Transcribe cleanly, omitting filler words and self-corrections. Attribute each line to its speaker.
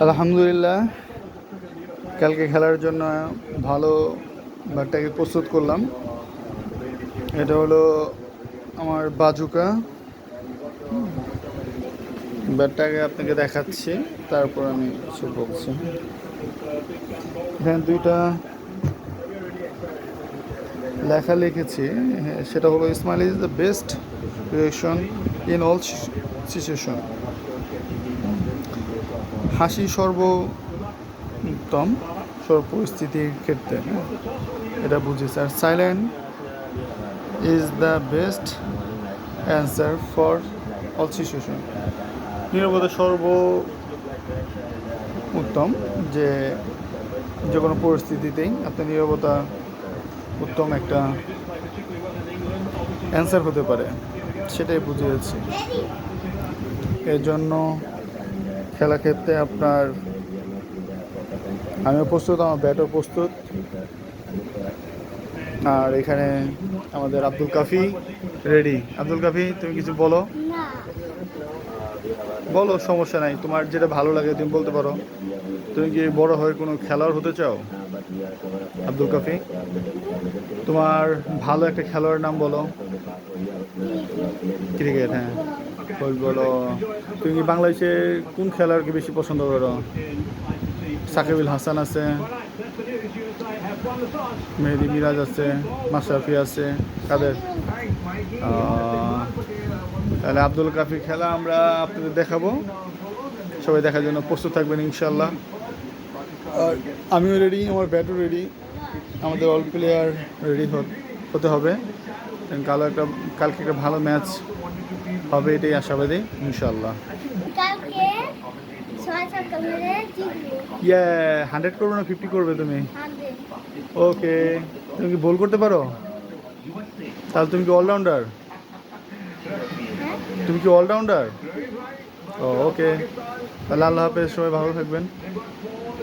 Speaker 1: আলহামদুলিল্লাহ, কালকে খেলার জন্য ভালো ব্যাটটাকে প্রস্তুত করলাম। এটা হলো আমার বাজুকা। ব্যাটটাকে আপনাকে দেখাচ্ছি, তারপর আমি কিছু বলছি। এখানে দুইটা লেখা লিখেছি, সেটা হলো smile is the best reaction in all situation. হাসি সর্বোত্তম সব পরিস্থিতির ক্ষেত্রে, এটা বুঝেছে। আর silent is the best answer for all situation. নীরবতা সর্ব উত্তম, যে যে কোনো পরিস্থিতিতেই আপনার নীরবতা উত্তম একটা অ্যান্সার হতে পারে, সেটাই বুঝিয়েছি। এর জন্য খেলা ক্ষেত্রে আপনার আমিও প্রস্তুত, আমার ব্যাটও প্রস্তুত। আর এখানে আমাদের আব্দুল কাফি রেডি। আব্দুল কাফি, তুমি কিছু বলো। বলো, সমস্যা নাই, তোমার যেটা ভালো লাগে তুমি বলতে পারো। তুমি কি বড় হয়ে কোনো খেলোয়াড় হতে চাও? আব্দুল কাফি, তোমার ভালো একটা খেলোয়াড়ের নাম বলো। ক্রিকেট, হ্যাঁ বলো। তুমি কি বাংলাদেশে কোন খেলোয়াড়কে বেশি পছন্দ করো? সাকিব আল হাসান আছে, মেহেদি মিরাজ আছে, মাশরাফি আছে, কাদের? তাহলে আব্দুল কাফির খেলা আমরা আপনাদের দেখাবো। সবাই দেখার জন্য প্রস্তুত থাকবেন ইনশাল্লাহ। আর আমিও রেডি, আমার ব্যাটও রেডি, আমাদের অল প্লেয়ার রেডি হতে হবে। কালকে একটা ভালো ম্যাচ হবে, এটাই আশাবাদী ইনশাল্লাহ। ইয়ে 100 করবে না 50 করবে তুমি? ওকে, তুমি কি বল করতে পারো? তাহলে তুমি কি অলরাউন্ডার? তুমি কি অলরাউন্ডার? ও ওকে, তাহলে আল্লাহ হাফেজ, সবাই ভালো থাকবেন।